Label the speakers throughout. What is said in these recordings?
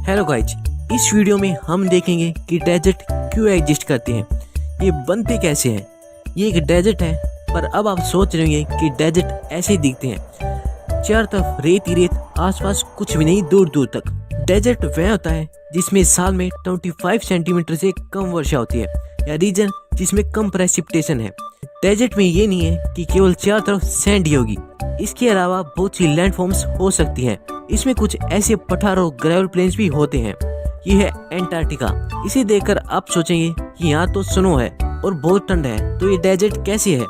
Speaker 1: Hello guys, इस video में हम देखेंगे कि डेजर्ट क्यों एग्जिस्ट करते हैं, ये बनते कैसे हैं। ये एक डेजर्ट है, पर अब आप सोच रहे होंगे कि डेजर्ट ऐसे ही दिखते हैं, चारों तरफ रेत ही रेत, आसपास कुछ भी नहीं दूर दूर तक। डेजर्ट वह होता है जिसमें साल में 25 सेंटीमीटर से कम वर्षा होती है, या रीजन जिसमें कम प्रेसिपिटेशन है। डेजर्ट में ये नहीं है कि केवल चारों तरफ सैंड ही होगी, इसके अलावा बहुत सी लैंडफॉर्म्स हो सकती हैं। इसमें कुछ ऐसे पठार और ग्रेवल प्लेन्स भी होते हैं। ये है एंटार्क्टिका। इसे देखकर आप सोचेंगे कि यहाँ तो स्नो है और बहुत ठंड है, तो ये डेजर्ट कैसे है।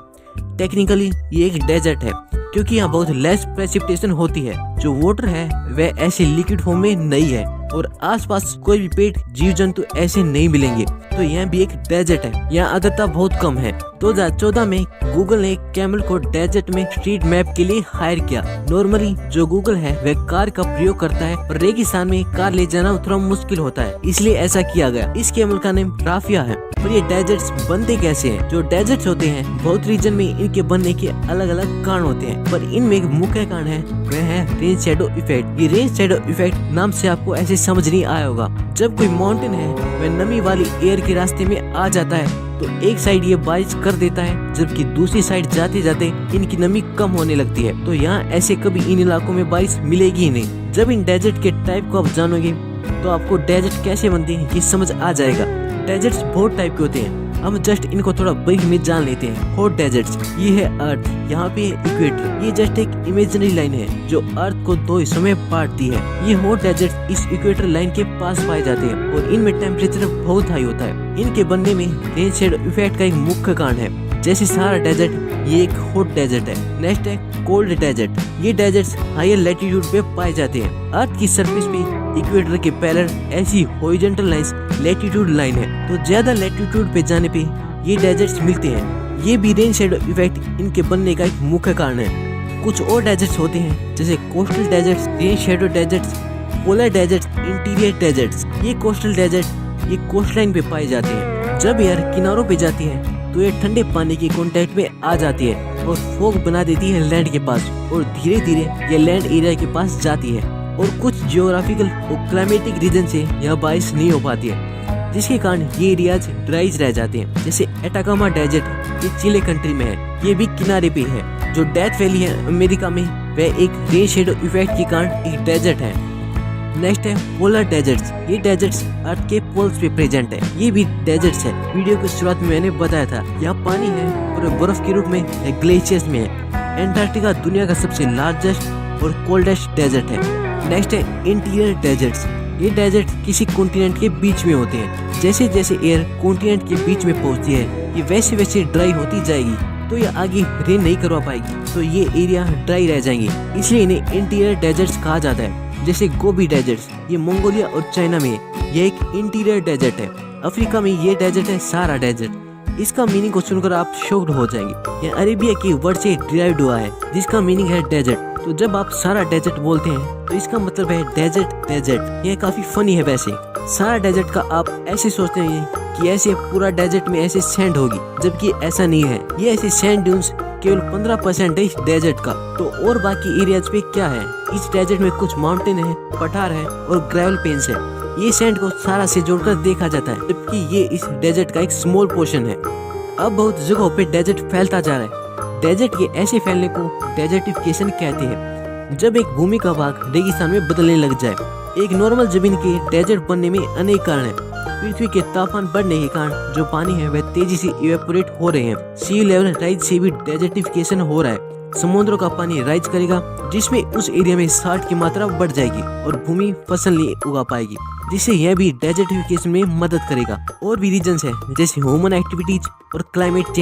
Speaker 1: टेक्निकली ये एक डेजर्ट है क्योंकि यहाँ बहुत लेस प्रेसिपिटेशन होती है। जो वाटर है वह ऐसे लिक्विड फॉर्म में नहीं है और आसपास कोई भी पेड़ जीव जंतु ऐसे नहीं मिलेंगे, तो यह भी एक डेजर्ट है। यहाँ आर्द्रता बहुत कम है। 2014 में गूगल ने कैमल को डेजर्ट में स्ट्रीट मैप के लिए हायर किया। नॉर्मली जो गूगल है वह कार का प्रयोग करता है, पर रेगिस्तान में कार ले जाना थोड़ा मुश्किल होता है, इसलिए ऐसा किया गया। इस कैमल का नाम राफिया है। पर ये डेजर्ट्स बनते कैसे हैं? जो डेजर्ट्स होते हैं बहुत रीजन में इनके बनने के अलग अलग कारण होते हैं, पर इनमें एक मुख्य कारण है, वह है रेन शैडो इफेक्ट। ये रेन शैडो इफेक्ट नाम से आपको ऐसे समझ नहीं आया होगा। जब कोई माउंटेन है वह नमी वाली एयर के रास्ते में आ जाता है, तो एक साइड ये बारिश कर देता है, जबकि दूसरी साइड जाते जाते इनकी नमी कम होने लगती है। तो यहाँ ऐसे कभी इन इलाकों में बारिश मिलेगी ही नहीं। जब इन डेजर्ट के टाइप को आप जानोगे तो आपको डेजर्ट कैसे बनते हैं ये समझ आ जाएगा। डेजर्ट्स बहुत टाइप के होते हैं, हम जस्ट इनको थोड़ा ब्रीफ में जान लेते हैं। हॉट डेजर्ट्स, ये है अर्थ, यहाँ पे है इक्वेटर। ये जस्ट एक इमेजिनरी लाइन है जो अर्थ को दो हिस्सों में बांटती है। ये हॉट डेजर्ट्स इस इक्वेटर लाइन के पास पाए जाते हैं और इनमें टेम्परेचर बहुत हाई होता है। इनके बनने में रेन शैडो इफेक्ट का एक मुख्य कारण है। जैसे सारा डेजर्ट ये एक हॉट डेजर्ट है। नेक्स्ट है कोल्ड डेजर्ट। ये डेजर्ट्स हायर लैटिट्यूड पे पाए जाते हैं। अर्थ की सरफेस पे इक्वेटर के पैरेलल ऐसी हॉरिजॉन्टल लाइंस लैटिट्यूड लाइन है, तो ज्यादा लैटिट्यूड पे जाने पे ये डेजर्ट्स मिलते हैं। ये भी रेन शैडो इफेक्ट इनके बनने का एक मुख्य कारण है। कुछ और डेजर्ट्स होते हैं जैसे coastal deserts, rain shadow deserts, polar deserts, interior deserts. ये कोस्टल डेजर्ट ये कोस्ट लाइन पे पाए जाते हैं। जब एयर किनारों पे जाती है तो ये ठंडे पानी के कांटेक्ट में आ जाती है और फॉग बना देती है लैंड के पास, और धीरे धीरे ये लैंड एरिया के पास जाती है। और कुछ जियोग्राफिकल और क्लाइमेटिक रीजन से यह बारिश नहीं हो पाती है, जिसके कारण ये एरियाज ड्राइज रह जाते हैं। जैसे एटाकामा डेजर्ट, ये चिले कंट्री में है, ये भी किनारे पे है। जो डेथ वैली है अमेरिका में, वह एक रेन शैडो इफेक्ट के कारण एक डेजर्ट है। नेक्स्ट है पोलर डेजर्ट्स। ये डेजर्ट्स अर्थ के पोल्स पे प्रेजेंट है। ये भी डेजर्ट्स है। वीडियो की शुरुआत में मैंने बताया था, यहाँ पानी है और बर्फ के रूप में ग्लेशियर्स में है। एंटार्क्टिका दुनिया का सबसे लार्जेस्ट और कोल्डेस्ट डेजर्ट है। नेक्स्ट है इंटीरियर डेजर्ट्स। ये डेजर्ट किसी कॉन्टिनेंट के बीच में होते हैं। जैसे जैसे एयर कॉन्टिनेंट के बीच में पहुंचती है, ये वैसे वैसे ड्राई होती जाएगी, तो ये आगे रेन नहीं करवा पाएगी, तो ये एरिया ड्राई रह जाएंगे, इसलिए इन्हें इंटीरियर डेजर्ट्स कहा जाता है। जैसे गोबी डेजर्ट्स, ये मंगोलिया और चाइना में है। ये एक इंटीरियर डेजर्ट है। अफ्रीका में ये डेजर्ट है सारा डेजर्ट। इसका मीनिंग को सुनकर आप शॉक्ड हो जाएंगे। यह अरेबिया के वर्ड से डिराइव्ड हुआ है, जिसका मीनिंग है डेजर्ट। तो जब आप सारा डेजर्ट बोलते हैं तो इसका मतलब है डेजर्ट डेजर्ट। यह काफी फनी है। वैसे सारा डेजर्ट का आप ऐसे सोचते हैं कि ऐसे पूरा डेजर्ट में ऐसे सैंड होगी, जबकि ऐसा नहीं है। ये ऐसे सैंड ड्यून्स केवल 15% है इस डेजर्ट का। तो और बाकी एरियाज पे क्या है? इस डेजर्ट में कुछ माउंटेन है, पठार है और ग्रेवल पेन्स है। ये सैंड को सारा से जोड़कर देखा जाता है, जबकि ये इस डेजर्ट का एक स्मॉल पोर्शन है। अब बहुत जगहों पे डेजर्ट फैलता जा रहा है। डेजर्ट के ऐसे फैलने को डेजर्टिफिकेशन कहते हैं, जब एक भूमि का भाग रेगिस्तान में बदलने लग जाए। एक नॉर्मल जमीन के डेजर्ट बनने में अनेक कारण है। पृथ्वी के तापमान बढ़ने के कारण जो पानी है वह तेजी से इवेपोरेट हो रहे हैं। सी लेवल राइज से भी डेजर्टिफिकेशन हो रहा है। समुद्रों का पानी राइज करेगा, जिसमें उस एरिया में साल्ट की मात्रा बढ़ जाएगी और भूमि फसल नहीं उगा पाएगी, जिससे यह भी डेजर्टिफिकेशन में मदद करेगा। और भी रीजंस है जैसे ह्यूमन एक्टिविटीज और क्लाइमेट चेंज।